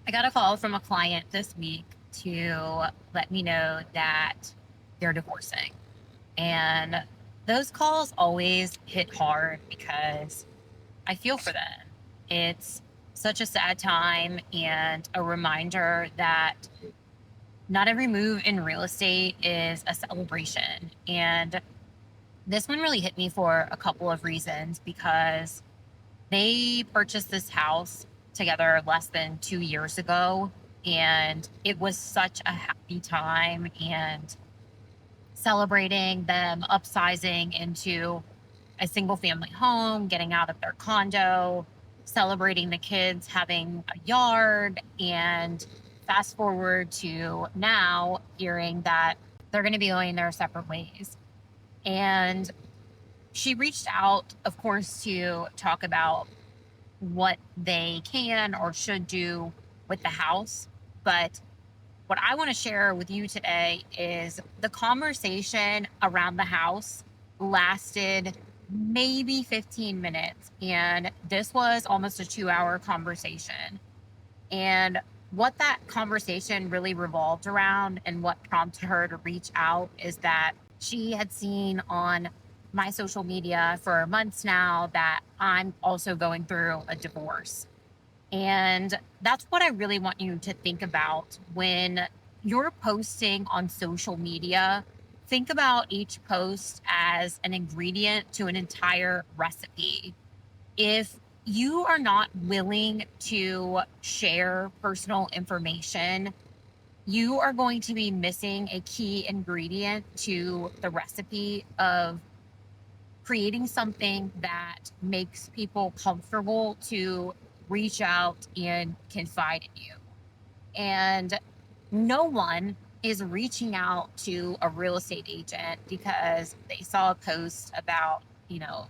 I got a call from a client this week to let me know that they're divorcing. And those calls always hit hard because I feel for them. It's such a sad time and a reminder that not every move in real estate is a celebration. And this one really hit me for a couple of reasons because they purchased this house together less than 2 years ago. And it was such a happy time and celebrating them upsizing into a single family home, getting out of their condo, celebrating the kids having a yard. And fast forward to now, hearing that they're going to be going their separate ways. And she reached out, of course, to talk about what they can or should do with the house. But what I want to share with you today is the conversation around the house lasted maybe 15 minutes. And this was almost a 2 hour conversation. And what that conversation really revolved around and what prompted her to reach out is that she had seen on my social media for months now that I'm also going through a divorce. And that's what I really want you to think about when you're posting on social media. Think about each post as an ingredient to an entire recipe. If you are not willing to share personal information, you are going to be missing a key ingredient to the recipe of creating something that makes people comfortable to reach out and confide in you. And no one is reaching out to a real estate agent because they saw a post about, you know,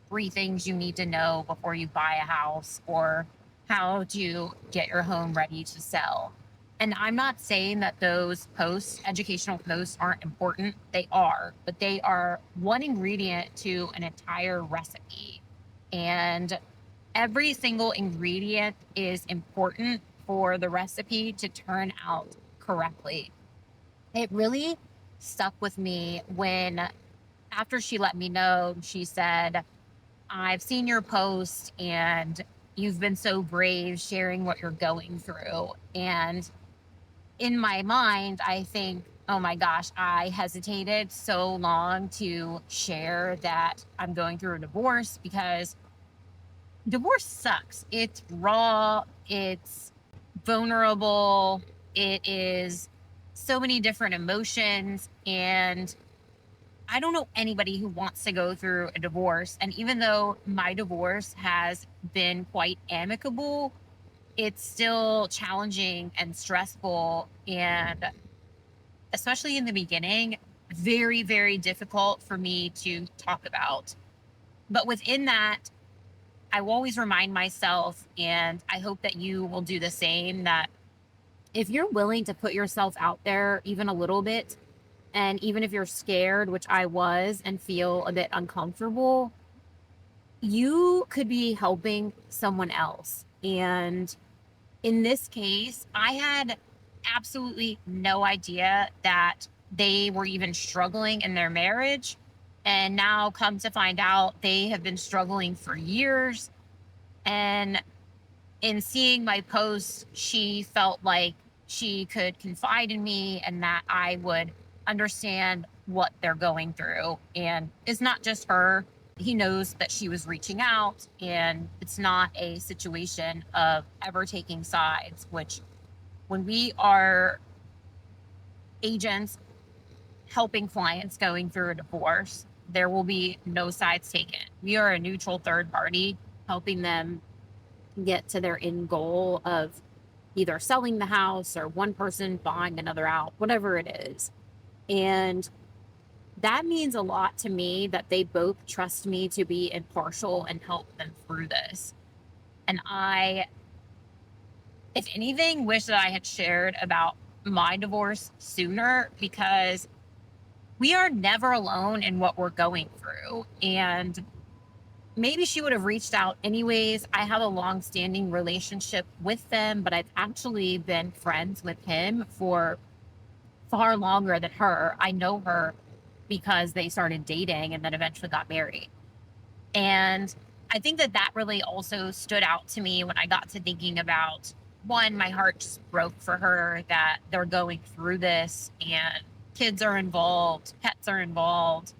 3 things you need to know before you buy a house or how to get your home ready to sell. And I'm not saying that those posts, educational posts, aren't important. They are, but they are one ingredient to an entire recipe. And every single ingredient is important for the recipe to turn out correctly. It really stuck with me when, after she let me know, she said, I've seen your post and you've been so brave sharing what you're going through. And in my mind, I think, oh my gosh, I hesitated so long to share that I'm going through a divorce because divorce sucks. It's raw, it's vulnerable, it is so many different emotions. And I don't know anybody who wants to go through a divorce. And even though my divorce has been quite amicable, it's still challenging and stressful. And especially in the beginning, very, very difficult for me to talk about. But within that, I will always remind myself, and I hope that you will do the same, that if you're willing to put yourself out there even a little bit, and even if you're scared, which I was, and feel a bit uncomfortable, you could be helping someone else. And in this case, I had absolutely no idea that they were even struggling in their marriage. And now, come to find out, they have been struggling for years. And in seeing my posts, she felt like she could confide in me and that I would understand what they're going through. And it's not just her. He knows that she was reaching out, and it's not a situation of ever taking sides, which, when we are agents helping clients going through a divorce, there will be no sides taken. We are a neutral third party helping them get to their end goal of either selling the house or one person buying another out, whatever it is. And that means a lot to me that they both trust me to be impartial and help them through this. And I, if anything, wish that I had shared about my divorce sooner because we are never alone in what we're going through. And maybe she would have reached out anyways. I have a long-standing relationship with them, but I've actually been friends with him for far longer than her. I know her because they started dating and then eventually got married. And I think that that really also stood out to me when I got to thinking about, one, my heart just broke for her that they're going through this and kids are involved, pets are involved.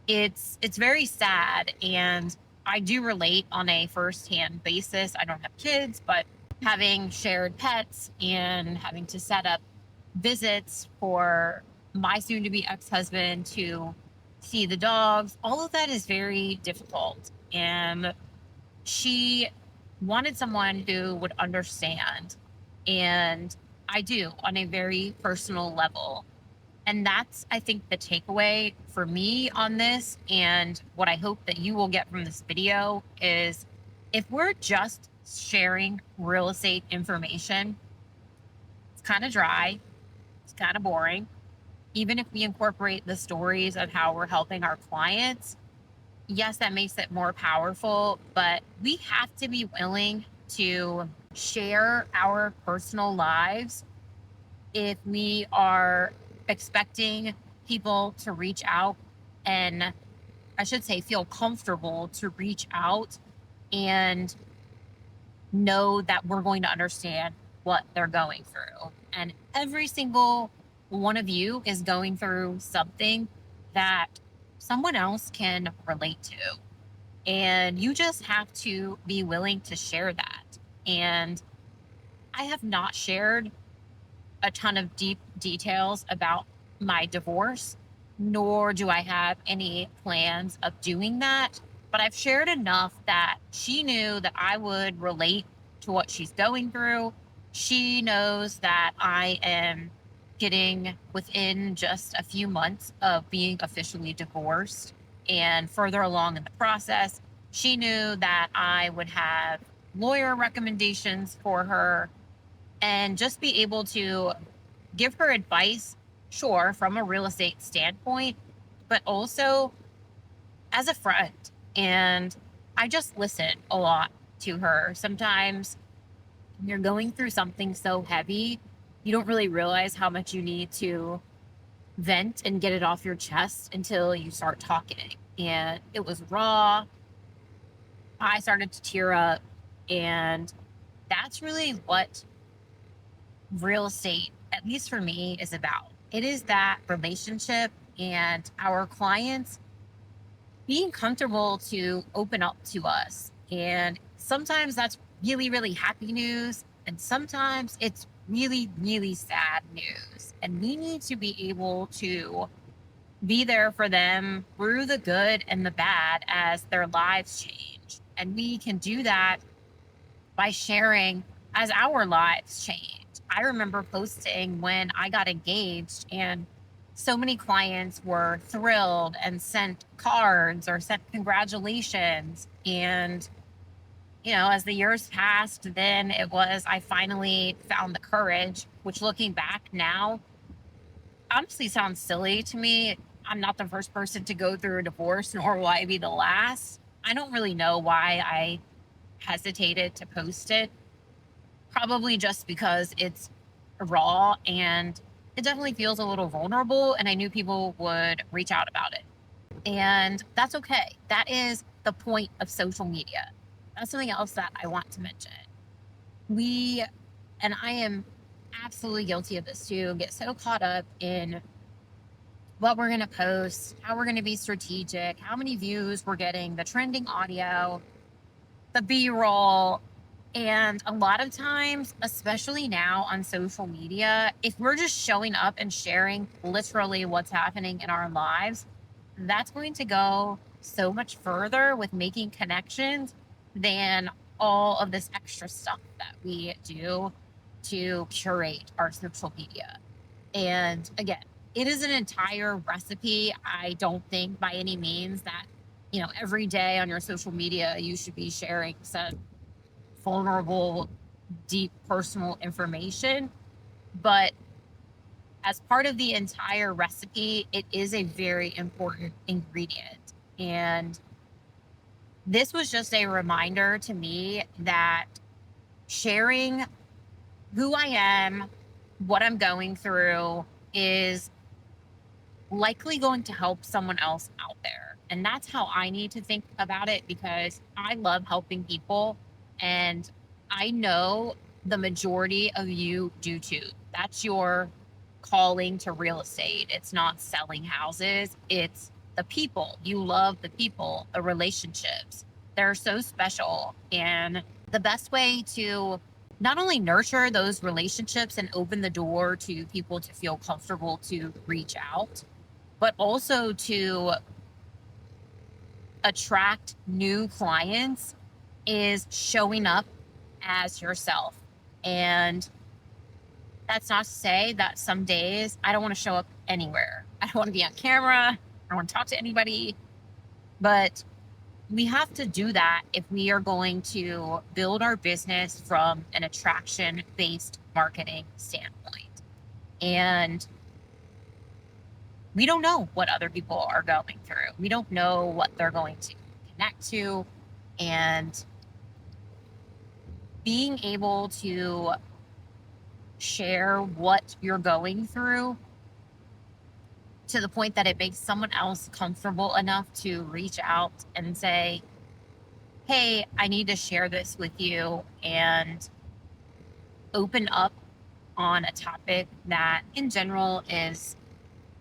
It's very sad, and I do relate on a firsthand basis. I don't have kids, but having shared pets and having to set up visits for my soon to be ex-husband to see the dogs, all of that is very difficult. And she wanted someone who would understand. And I do on a very personal level. And that's, I think, the takeaway for me on this. And what I hope that you will get from this video is, if we're just sharing real estate information, it's kind of dry, it's kind of boring. Even if we incorporate the stories of how we're helping our clients, yes, that makes it more powerful, but we have to be willing to share our personal lives if we are expecting people to reach out, and I should say feel comfortable to reach out and know that we're going to understand what they're going through. And every single one of you is going through something that someone else can relate to. And you just have to be willing to share that. And I have not shared a ton of deep details about my divorce, nor do I have any plans of doing that. But I've shared enough that she knew that I would relate to what she's going through. She knows that I am getting within just a few months of being officially divorced and further along in the process. She knew that I would have lawyer recommendations for her and just be able to give her advice, sure, from a real estate standpoint, but also as a friend. And I just listen a lot to her. Sometimes when you're going through something so heavy, you don't really realize how much you need to vent and get it off your chest until you start talking. And it was raw. I started to tear up. And that's really what real estate, at least for me, is about. It is that relationship and our clients being comfortable to open up to us. And sometimes that's really, really happy news. And sometimes it's really, really sad news. And we need to be able to be there for them through the good and the bad as their lives change. And we can do that by sharing as our lives change. I remember posting when I got engaged, and so many clients were thrilled and sent cards or sent congratulations. And, as the years passed, then it was, I finally found the courage, which looking back now, honestly sounds silly to me. I'm not the first person to go through a divorce, nor will I be the last. I don't really know why I hesitated to post it. Probably just because it's raw and it definitely feels a little vulnerable. And I knew people would reach out about it. And that's okay. That is the point of social media. That's something else that I want to mention. We, and I am absolutely guilty of this too, get so caught up in what we're going to post, how we're going to be strategic, how many views we're getting, the trending audio, the B roll. And a lot of times, especially now on social media, if we're just showing up and sharing literally what's happening in our lives, that's going to go so much further with making connections than all of this extra stuff that we do to curate our social media. And again, it is an entire recipe. I don't think by any means that, every day on your social media, you should be sharing some vulnerable, deep personal information. But as part of the entire recipe, it is a very important ingredient. And This was just a reminder to me that sharing who I am, what I'm going through is likely going to help someone else out there. And that's how I need to think about it because I love helping people. And I know the majority of you do too. That's your calling to real estate. It's not selling houses, it's the people. You love the people, the relationships. They're so special. And the best way to not only nurture those relationships and open the door to people to feel comfortable to reach out, but also to attract new clients is showing up as yourself. And that's not to say that some days I don't want to show up anywhere. I don't want to be on camera. I don't want to talk to anybody. But we have to do that if we are going to build our business from an attraction based marketing standpoint. And we don't know what other people are going through. We don't know what they're going to connect to. And being able to share what you're going through to the point that it makes someone else comfortable enough to reach out and say, hey, I need to share this with you and open up on a topic that in general is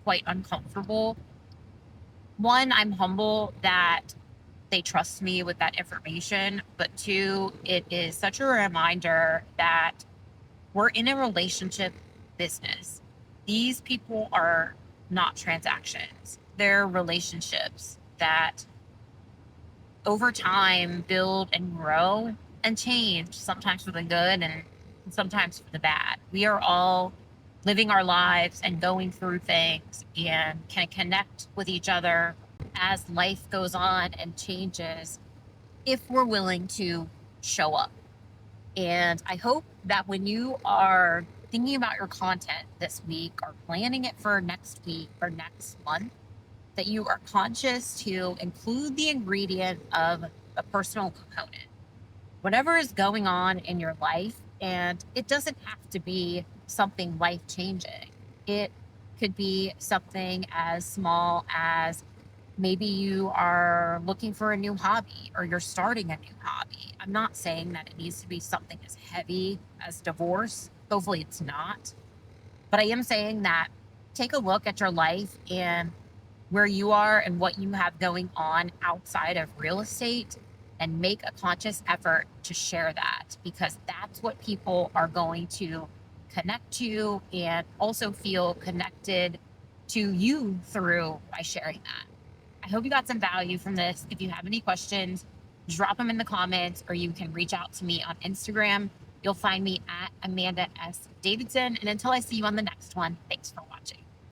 quite uncomfortable. One, I'm humble that they trust me with that information. But two, it is such a reminder that we're in a relationship business. These people are not transactions, they're relationships that over time build and grow and change, sometimes for the good and sometimes for the bad. We are all living our lives and going through things and can connect with each other as life goes on and changes if we're willing to show up. And I hope that when you are thinking about your content this week or planning it for next week or next month, that you are conscious to include the ingredient of a personal component. Whatever is going on in your life, and it doesn't have to be something life changing. It could be something as small as maybe you are looking for a new hobby or you're starting a new hobby. I'm not saying that it needs to be something as heavy as divorce. Hopefully, it's not. But I am saying that take a look at your life and where you are and what you have going on outside of real estate and make a conscious effort to share that because that's what people are going to connect to and also feel connected to you through by sharing that. I hope you got some value from this. If you have any questions, drop them in the comments or you can reach out to me on Instagram. You'll find me at Amanda S. Davidson. And until I see you on the next one, thanks for watching.